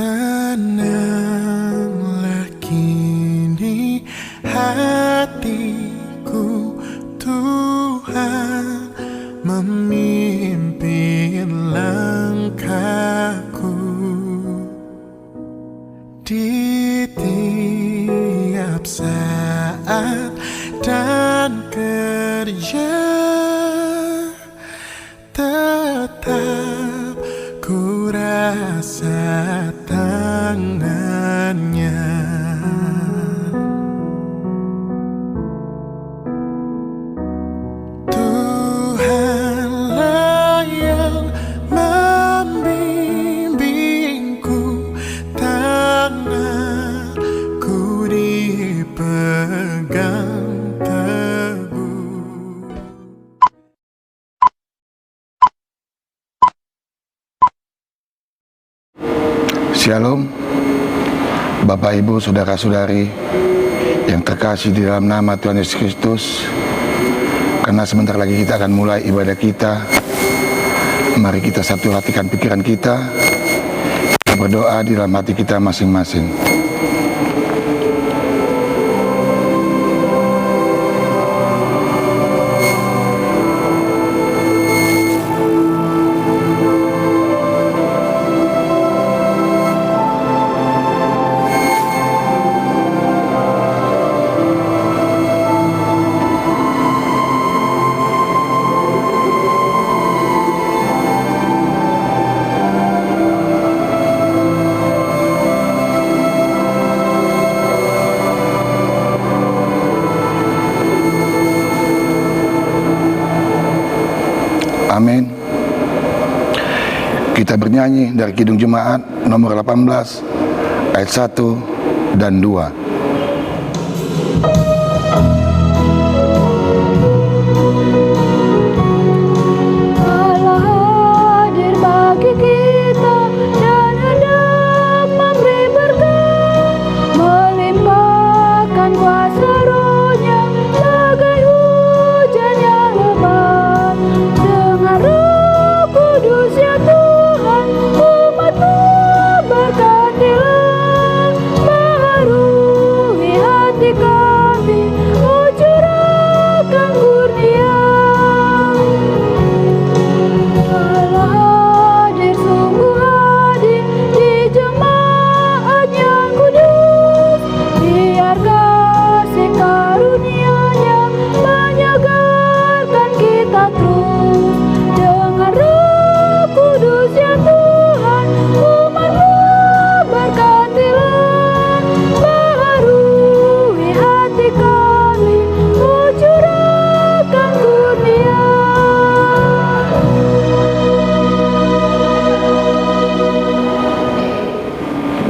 Tenanglah kini hatiku, Tuhan memimpin langkahku di tiap saat dan kerja. Tetap ku rasa tangannya. Tuhanlah yang membimbingku, tanganku dipegang teguh. Shalom, Bapak Ibu, Saudara-saudari yang terkasih di dalam nama Tuhan Yesus Kristus. Karena sebentar lagi kita akan mulai ibadah kita, mari kita satu hatikan pikiran kita, kita berdoa di dalam hati kita masing-masing. Amin. Kita bernyanyi dari Kidung Jemaat nomor 18 ayat 1 dan 2.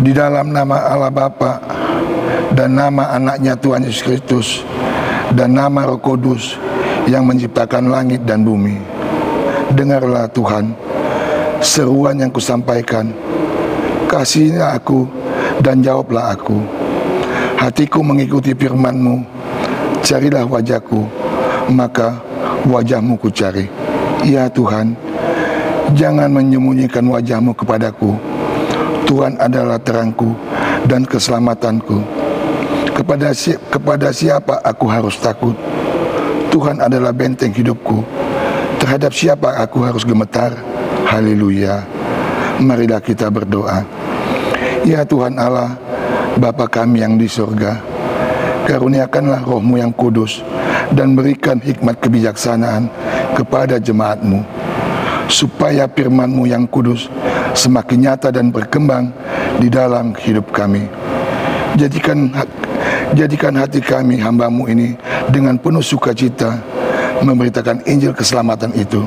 Di dalam nama Allah Bapa dan nama anaknya Tuhan Yesus Kristus dan nama Roh Kudus yang menciptakan langit dan bumi, dengarlah Tuhan seruan yang kusampaikan. Kasihilah aku dan jawablah aku. Hatiku mengikuti firman-Mu. Carilah wajahku, maka wajah-Mu ku cari. Ya Tuhan, jangan menyembunyikan wajah-Mu kepadaku. Tuhan adalah terangku dan keselamatanku. Kepada siapa aku harus takut? Tuhan adalah benteng hidupku. Terhadap siapa aku harus gemetar? Haleluya. Marilah kita berdoa. Ya Tuhan Allah, Bapa kami yang di surga, karuniakanlah Roh-Mu yang kudus dan berikan hikmat kebijaksanaan kepada jemaat-Mu, supaya firman-Mu yang kudus semakin nyata dan berkembang di dalam hidup kami. Jadikan hati kami, hamba-Mu ini, dengan penuh sukacita memberitakan Injil keselamatan itu,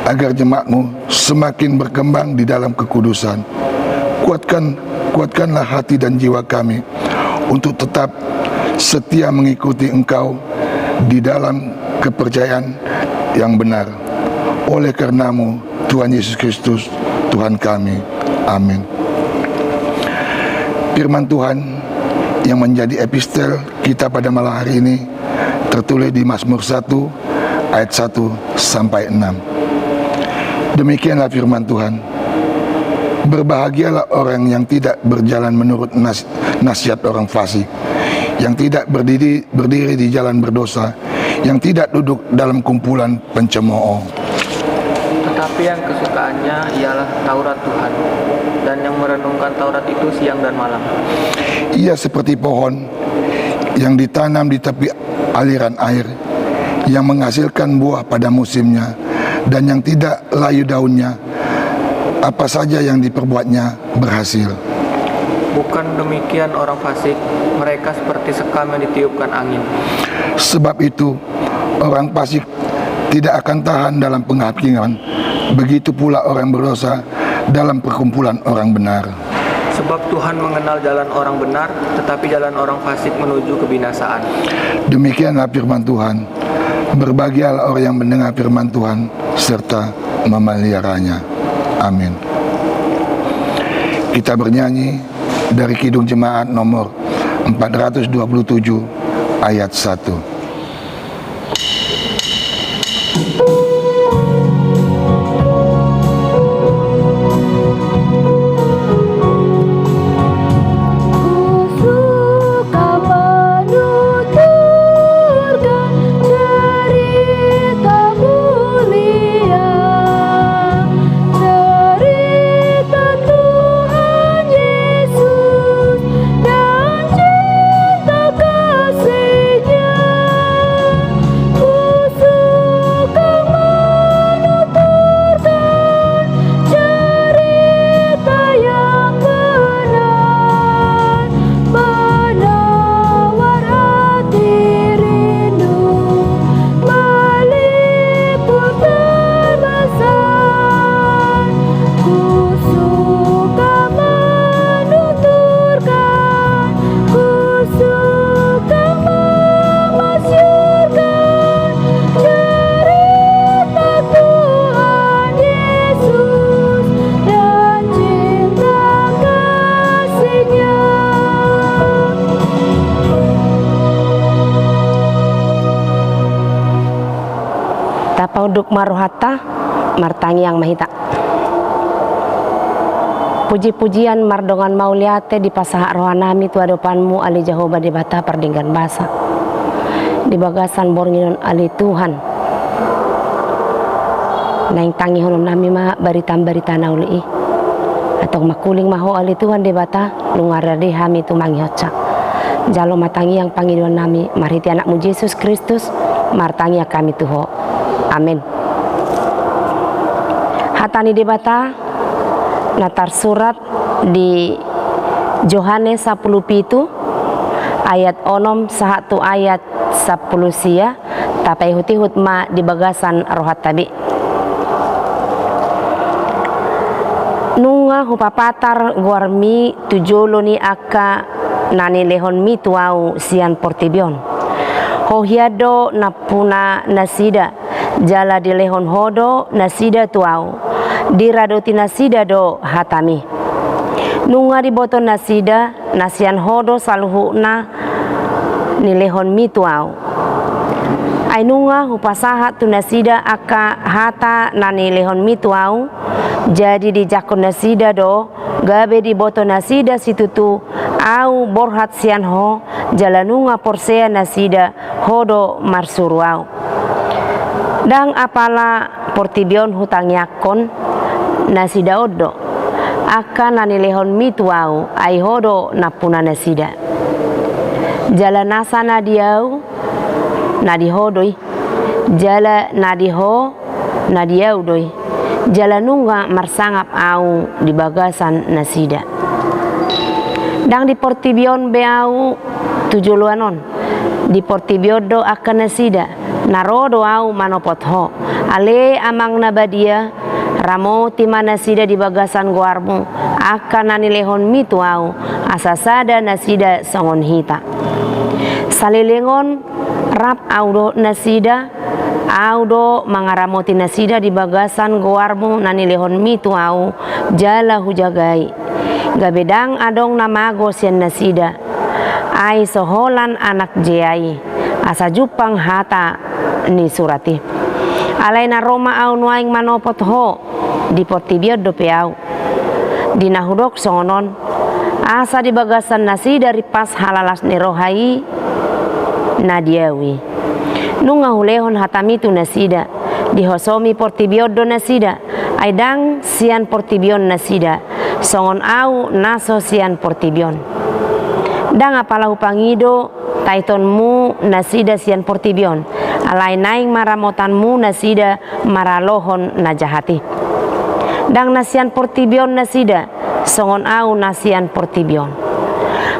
agar jemaat-Mu semakin berkembang di dalam kekudusan. Kuatkanlah hati dan jiwa kami untuk tetap setia mengikuti Engkau di dalam kepercayaan yang benar. Oleh karena-Mu, Tuhan Yesus Kristus, Tuhan kami. Amin. Firman Tuhan yang menjadi epistel kita pada malam hari ini tertulis di Mazmur 1 ayat 1 sampai 6. Demikianlah firman Tuhan. Berbahagialah orang yang tidak berjalan menurut nasihat orang fasik, yang tidak berdiri di jalan berdosa, yang tidak duduk dalam kumpulan pencemooh. Tetapi yang kesukaannya ialah Taurat Tuhan, dan yang merenungkan Taurat itu siang dan malam. Ia seperti pohon yang ditanam di tepi aliran air, yang menghasilkan buah pada musimnya, dan yang tidak layu daunnya. Apa saja yang diperbuatnya berhasil. Bukan demikian orang fasik, mereka seperti sekam yang ditiupkan angin. Sebab itu orang fasik tidak akan tahan dalam penghakiman, begitu pula orang berdosa dalam perkumpulan orang benar. Sebab Tuhan mengenal jalan orang benar, tetapi jalan orang fasik menuju kebinasaan. Demikianlah firman Tuhan. Berbahagialah orang yang mendengar firman Tuhan serta memeliharanya. Amin. Kita bernyanyi dari Kidung Jemaat nomor 427 ayat 1. Pauduk maruhata martangi yang mahita. Puji-pujian mardongan mauliate di pasahak rohanami tua depanmu ali Jehovah di bata perdinggan basa di bagasan bornginon ali Tuhan naing tangi honon nami ma barita nauli atau makuling maho ali Tuhan di bata lungarade hami tumangi hoca jalo matangi yang panginoon nami mariti anakmu Yesus Kristus martangi kami tuho. Amin. Hatani debata natar surat di Yohanes 10 pitu ayat onom sahatu ayat 10 sia tapai hutihut ma di bagasan rohat tabi. Nunga hupapatar guarmi tujolo ni aka nani lehon mi tuau sian portibion. Hohiado napuna nasida jala di lehon hodo nasida tuau diradoti nasida do hatami nunga di boto nasida nasian hodo saluhuna ni lehon mi tuau ai nunga hupasaha tu nasida aka hata nani lehon mi tuau jadi di jakon nasida do gabe di boto nasida situtu au borhat sian ho jalanunga porsea nasida hodo marsuruau dang apala portibion hutang yakon nasida odo akan nani lehon mituau ai hodo napuna nasida jala nasa nadiau nadihodoi jala nadiho nadiau doi jala nunga marsangap au di bagasan nasida dang di portibion beau tujuluanon di portibiodo akan nasida narodo au manopot ho ale amang nabadia ramo timana sida di bagasan guarmu akan nani lehon mitu au asasada nasida songon hita salilengon rap audo nasida audo mangaramoti nasida di bagasan guarmu nani lehon mitu au jala hujagai gabedang adong namago sian nasida ai soholan anak jeai asa jupang hata ni surati alaina Roma au nuaing manopot ho di portibio do peau dinahudok songonon asa di bagasan nasi dari pas halalas nerohai nadiawi nunga hulehon hatamitu nasida dihosomi portibiodo nasida aidang sian portibion nasida songon au naso sian portibion dang apalahu pangido taitonmu nasida sian portibion alai naing maramotanmu nasida maralohon najahati dang nasian portibion nasida songon au nasian portibion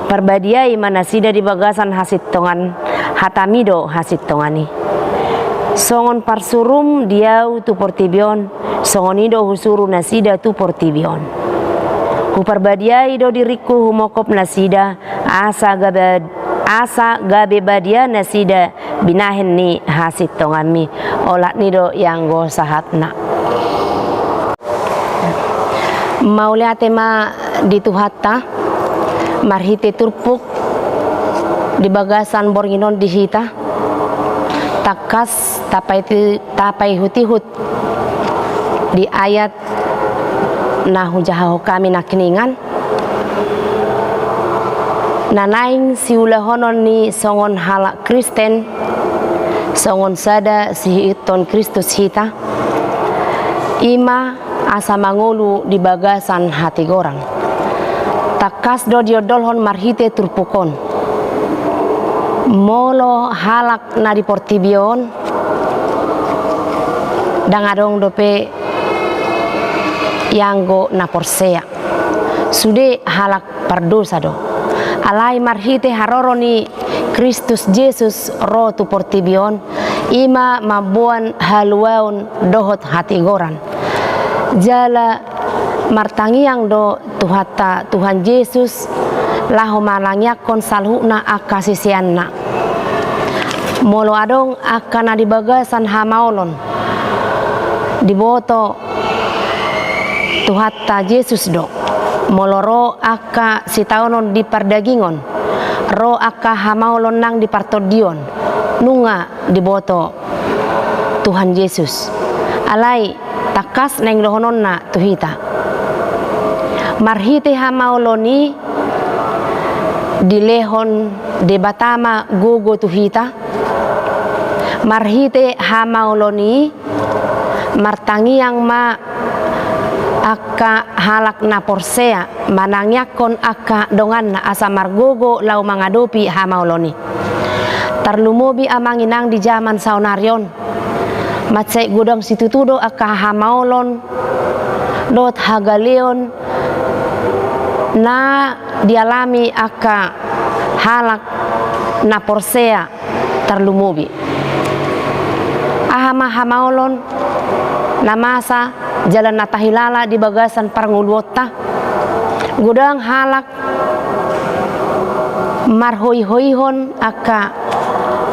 perbadiai manasida di bagasan hasit tongan hatamido hasit tongani songon parsurum diau tu portibion songonido husuru nasida tu portibion huperbadiai do diriku humokop nasida asa gabe badia nasida binahen ni hasit tonganmi olat nido yang go sahatna mauliate ma dituhatta marhite turpuk di bagasan bornginon dihita takas tapai hutihut di ayat nahu jahaho kami nakiningan nanaing siulahonon ni songon halak Kristen songon sada si iton Kristus hita ima asa mangulu di bagasan hati gorang takas do diodolhon marhite turpukon molo halak na di portibion dangadong dope yanggo na porsea sude halak pardosa do alai marhite haroroni Kristus Yesus ro tu portibion ima mabuan haluaun dohot hati goran jala martangiang do tuhata Tuhan Yesus laho malangyakon salhuna akasisianna molo adong akana di bagasan hamaolon diboto tuhata Yesus do molo ro aka sitaonon di pardagingon ro aka hamaolon nang di partodion nunga diboto Tuhan Yesus alai takas neng lohonon na tuhita marhite hamaoloni dilehon debatama gogo tuhita marhite hamaoloni martangiang ma aka halak na porsea manangyakon aka dongan na asa margogo lau mangadopi hamaoloni tarlumobi amanginang di zaman saunarion matsai gudang situtudo aka hamaolon dot hagaleon na dialami aka halak na porsea tarlumobi ahama hamaolon namasa jalan natahilala di bagasan parngulwota gudang halak marhoi-hoihon aka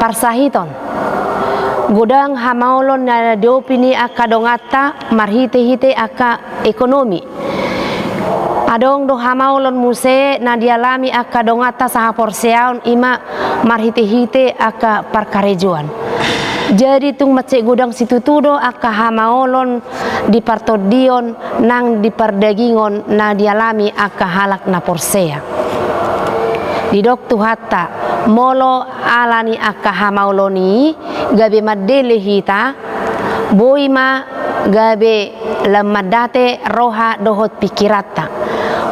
parsahiton gudang hamaolon na diopini aka dongata marhite-hite aka ekonomi adong do hamaolon muse na dialami aka dongata saha porseaon ima marhite-hite aka parkarejuan jadi tung macek gudang situtudo aka hamaolon di partodion nang di pardagingon na dialami aka halak na porsea didok tuhata molo alani aka hamaoloni gabe madele hita boima gabe lamadate roha dohot pikirata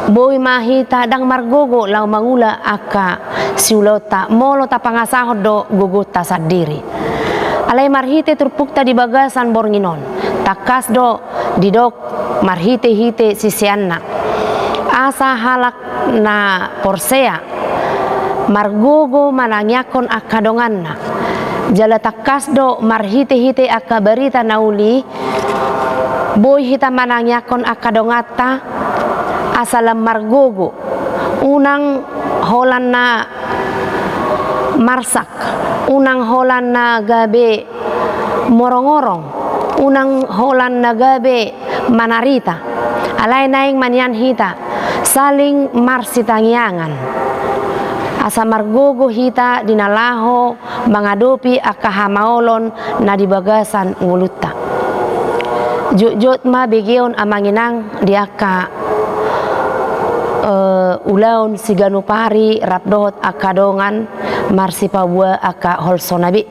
boima hita dang margogo lau mangula aka siulota molo ta pangasahod do gugota sadiri alai marhite turpukta di bagasan bornginon takas do didok marhite-hite sisianna asa halak na porsea margogo manangyakon akadonganna jala takas do marhite-hite aka barita nauli boy hita manangyakon akadongata asalam margogo unang holan na marsak unang holan na gabe morongorong unang holan na gabe manarita alay naing manyan hita saling marsitangyangan asa margogo hita dinalaho mangadopi aka hamaolon na di bagasan ngulutta jut-jut ma begeon amanginang di aka ulaun siganu pari rapdohot akadongan marsipabua aka holso nabi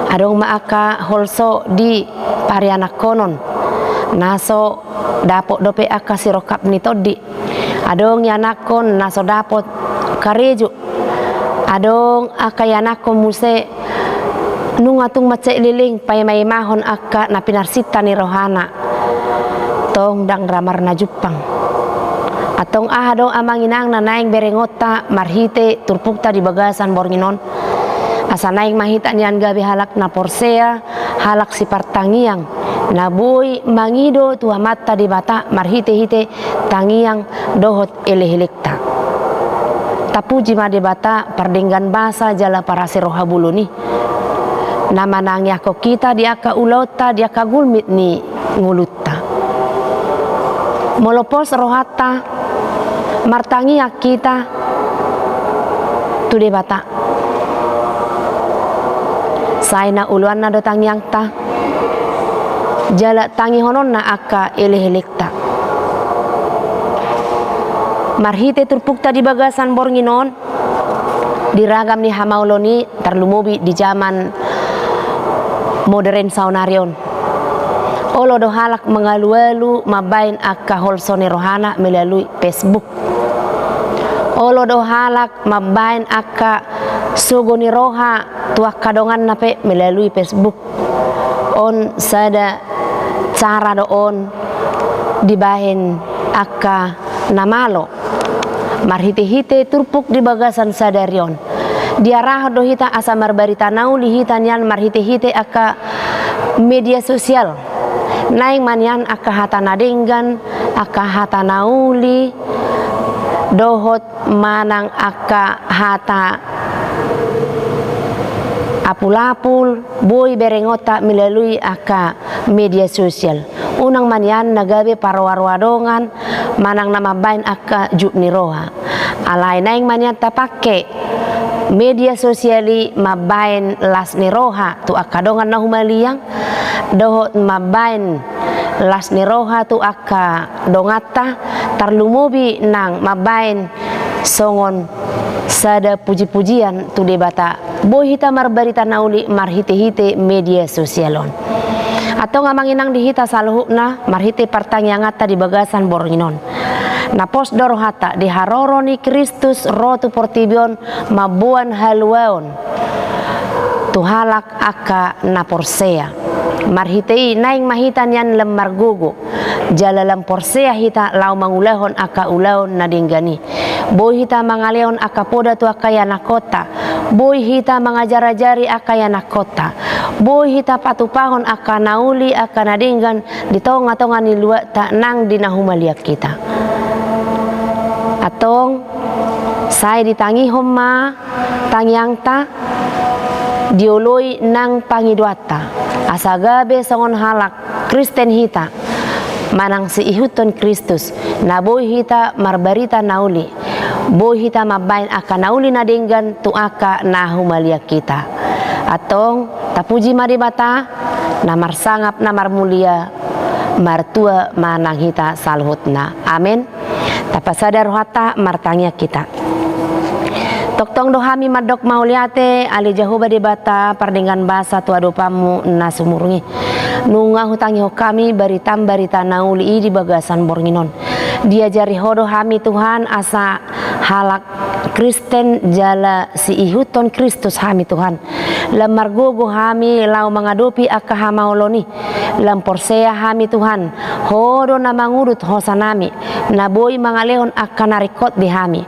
adong ma aka holso di pari anak konon naso dapot dope aka sirokap nitodi adong yanakon naso dapot kareju adong aka yanakon muse nungatung macek liling pay mahon aka napinarsita ni rohana tong dang ramar na Jepang atong ahadong amanginang na naing berengota marhite turpukta di bagasan bornginon asa naing mahita niyan gabi halak na porsea halak si partangiang naboy mangido tua mata di bata marhite-hite tangiang dohot elehelekta tapuji ma di bata pardinggan basa jala para seroha buluni nama nangya ko kita di aka ulota di aka gulmit ni ngulutta molopos rohata martangia kita tu de bata saina uluan na do tangiang ta jala tangi honon na aka elehelekta marhite turpukta di bagasan bornginon diragam ni hamauloni terlumubi di zaman modern saunarion olo do halak mengalu-alu mabain aka holsone rohana melalui Facebook olo do halak mabain aka sugoni roha tua kadongan nape melalui Facebook on sada cara do on dibahin aka namalo marhite-hite turpuk di bagasan sadarion diarah do hita asa marbarita nauli hita nyan marhite-hite aka media sosial naing manyan aka hata nadenggan aka hata nauli dohot manang aka hata apul-apul boy berengota melalui aka media sosial unang manyan nagabe parwarwadongan manang nama bain aka jupni roha alay naing manyan tapake media sosiali mabain las ni roha tu aka dongan na humaliang dohot mabain las ni roha tu aka dongata tarlumubi nang mabain songon sada puji-pujian tu debata boy hita marbarita nauli marhite-hite media sosialon atau ngamanginang dihita saluhukna marhite partangangata di bagasan bornginon napos dorohata di haroroni Kristus rotu portibion mabuan haluaon tuhalak aka naporsea marhitei naing mahitan yan lemar gugu jalalam porsea hita lau mangulahon aka ulaon nadinggani boy hita mangaleon aka poda tu aka yanakota boy hita mangajarajari aka yanakota boy hita patupahon aka nauli aka nadinggan di tonga-tonga ni luwa tak nang dinahumaliak kita atong saya ditangi homa tangiang ta dioloi nang pangidwata asagabe songon halak Kristen hita manang si ihuton Kristus na boy hita marbarita nauli boy hita mabain aka nauli nadenggan tu aka nahumalia kita atong tapuji maribata namar sangap namar mulia martua manang hita salhutna amin tapasadar hata martangnya kita toktong dohami madok mauliate ali jahoba debata pardingan basa tua dopamu nasumurungi nunga hutangi hokami baritam barita nauli di bagasan bornginon diajari hodo hami Tuhan asa halak Kristen jala si ihuton Kristus hami Tuhan lemar gogo hami lau mengadopi aka hamaoloni lamporsea hami Tuhan hodo na mangurut hosanami naboy mangalehon aka narikot di hami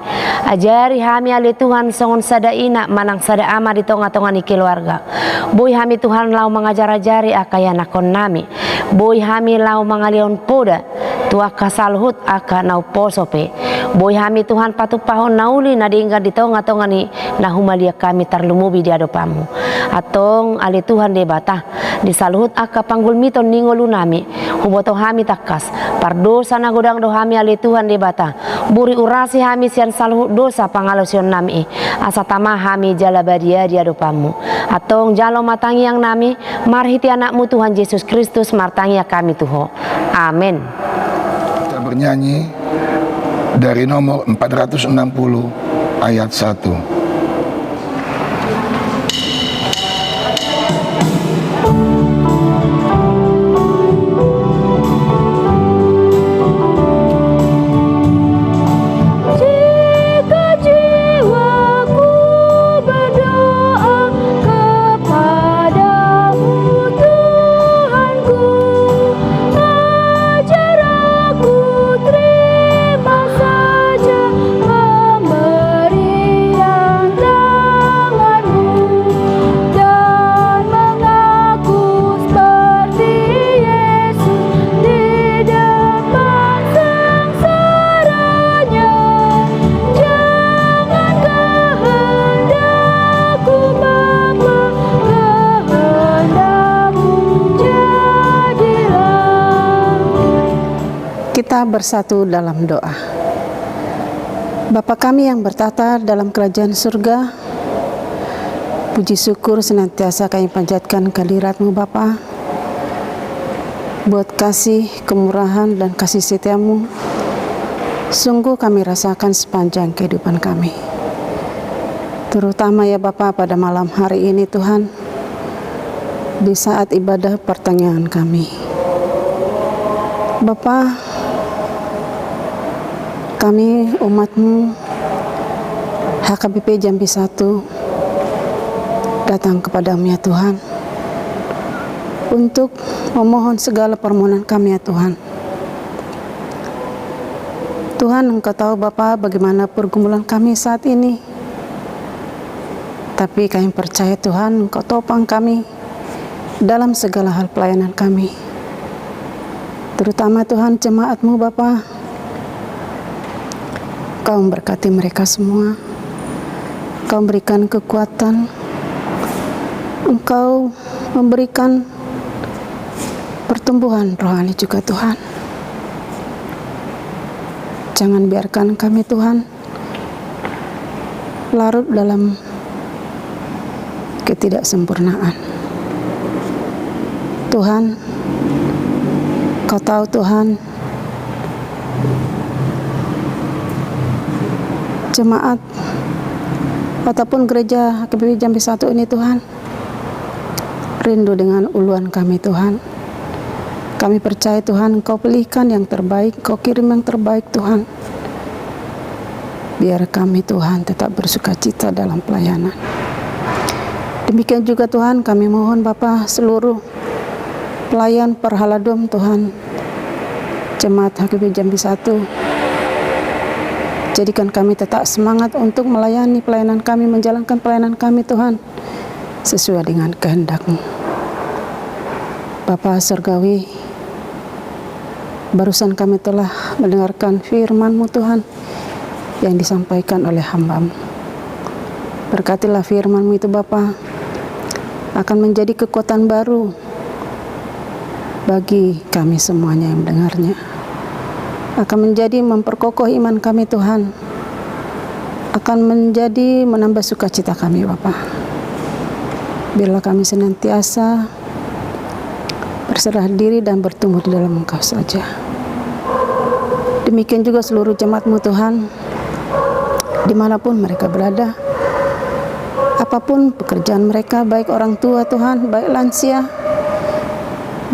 ajari hami ali Tuhan songon sada ina manang sada ama di tonga-tonga ni keluarga boy hami Tuhan lau mengajar-ajari aka yanakon nami boy hami lau mangaleon poda tua kasalhut aka nau posope boy hami Tuhan patupahon nauli nadingga di tonga-tonga ni nahumalia kami tarlumubi di adopamu atong ali Tuhan debata disalhut aka panggul miton ningolu nami huboto hami takas pardosa na godang do hami ali Tuhan debata buri urasi hami sian salhut dosa pangalosion nami asa tamah hami jala badia di adopamu atong jalo matangi yang nami marhiti anakmu Tuhan Yesus Kristus martangi kami Tuho amin. Kita bernyanyi dari nomor 460 ayat 1. Kita bersatu dalam doa. Bapa kami yang bertata dalam kerajaan surga, puji syukur senantiasa kami panjatkan kehadirat-Mu Bapa, buat kasih, kemurahan, dan kasih setia-Mu. Sungguh kami rasakan sepanjang kehidupan kami. Terutama ya Bapa pada malam hari ini Tuhan, di saat ibadah pertengahan kami. Bapa, kami umat-Mu HKBP Jambi 1 datang kepada-Mu ya Tuhan, untuk memohon segala permohonan kami ya Tuhan. Tuhan, Engkau tahu Bapa bagaimana pergumulan kami saat ini, tapi kami percaya Tuhan Engkau topang kami dalam segala hal pelayanan kami, terutama Tuhan jemaat-Mu Bapa. Kau memberkati mereka semua, Kau memberikan kekuatan, Engkau memberikan pertumbuhan rohani juga Tuhan. Jangan biarkan kami Tuhan larut dalam ketidaksempurnaan. Tuhan, Kau tahu Tuhan, jemaat ataupun gereja HKBP Jambi 1 ini Tuhan rindu dengan uluan kami Tuhan. Kami percaya Tuhan Engkau pilihkan yang terbaik, Engkau kirim yang terbaik Tuhan. Biar kami Tuhan tetap bersukacita dalam pelayanan. Demikian juga Tuhan kami mohon Bapa seluruh pelayan Perhaladom Tuhan, jemaat HKBP Jambi 1, jadikan kami tetap semangat untuk melayani pelayanan kami, menjalankan pelayanan kami Tuhan sesuai dengan kehendak-Mu. Bapa Surgawi, barusan kami telah mendengarkan firman-Mu Tuhan yang disampaikan oleh hamba-Mu. Berkatilah firman-Mu itu Bapa, akan menjadi kekuatan baru bagi kami semuanya yang mendengarnya, akan menjadi memperkokoh iman kami Tuhan, akan menjadi menambah sukacita kami Bapa. Biarlah kami senantiasa berserah diri dan bertumbuh di dalam Engkau saja. Demikian juga seluruh jemaat-Mu Tuhan, dimanapun mereka berada, apapun pekerjaan mereka, baik orang tua Tuhan, baik lansia,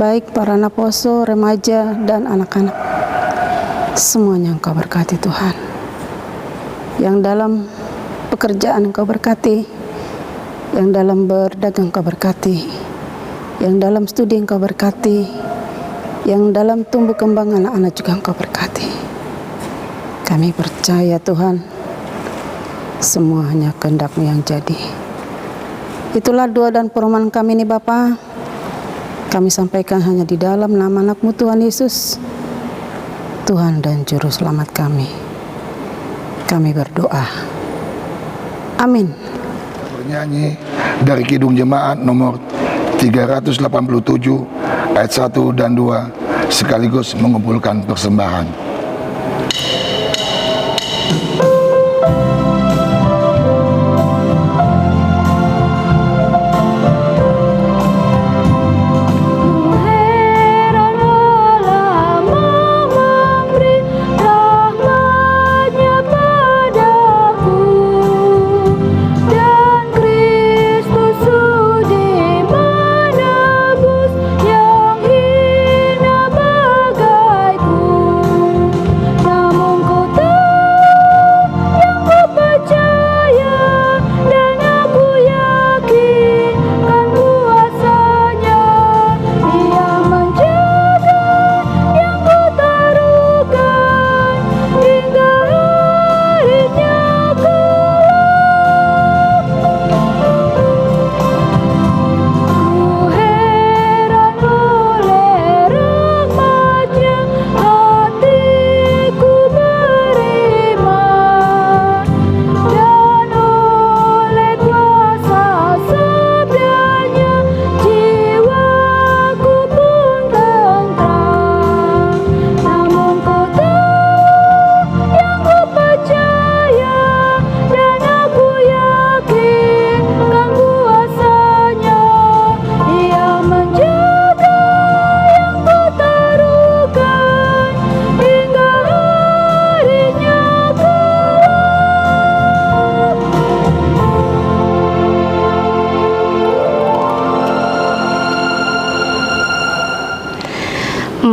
baik para naposo, remaja, dan anak-anak, semuanya Engkau berkati Tuhan. Yang dalam pekerjaan Engkau berkati, yang dalam berdagang Engkau berkati, yang dalam studi Engkau berkati, yang dalam tumbuh kembang anak-anak juga Engkau berkati. Kami percaya Tuhan, semuanya kehendak-Mu yang jadi. Itulah doa dan permohonan kami ini Bapa. Kami sampaikan hanya di dalam nama anak-Mu Tuhan Yesus, Tuhan dan Juru Selamat kami. Kami berdoa. Amin. Bernyanyi dari Kidung Jemaat nomor 387 ayat 1 dan 2 sekaligus mengumpulkan persembahan. Heranlah memberi rahmat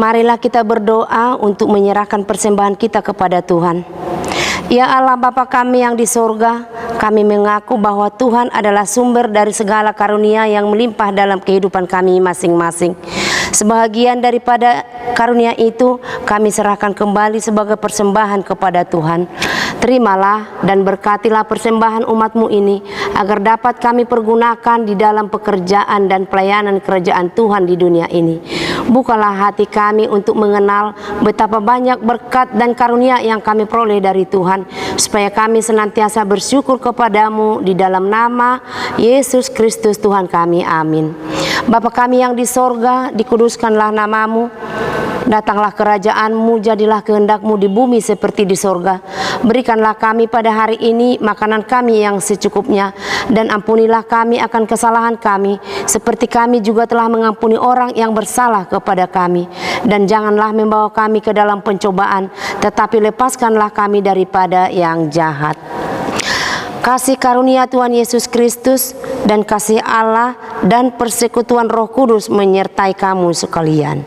Marilah kita berdoa untuk menyerahkan persembahan kita kepada Tuhan. Ya Allah Bapa kami yang di sorga, kami mengaku bahwa Tuhan adalah sumber dari segala karunia yang melimpah dalam kehidupan kami masing-masing. Sebahagian daripada karunia itu kami serahkan kembali sebagai persembahan kepada Tuhan. Terimalah dan berkatilah persembahan umat-Mu ini, agar dapat kami pergunakan di dalam pekerjaan dan pelayanan kerajaan Tuhan di dunia ini. Bukalah hati kami untuk mengenal betapa banyak berkat dan karunia yang kami peroleh dari Tuhan, supaya kami senantiasa bersyukur kepadamu di dalam nama Yesus Kristus Tuhan kami. Amin. Bapa kami yang di sorga, dikuduskanlah namamu. Datanglah kerajaan-Mu, jadilah kehendak-Mu di bumi seperti di sorga. Berikanlah kami pada hari ini makanan kami yang secukupnya, dan ampunilah kami akan kesalahan kami, seperti kami juga telah mengampuni orang yang bersalah kepada kami. Dan janganlah membawa kami ke dalam pencobaan, tetapi lepaskanlah kami daripada yang jahat. Kasih karunia Tuhan Yesus Kristus dan kasih Allah dan persekutuan Roh Kudus menyertai kamu sekalian.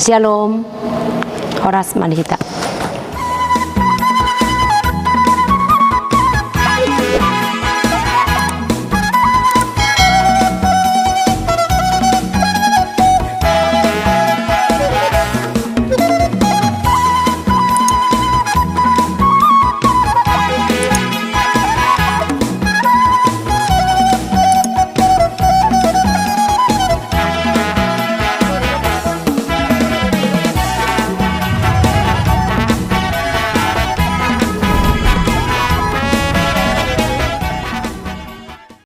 Shalom. Horas Manihita.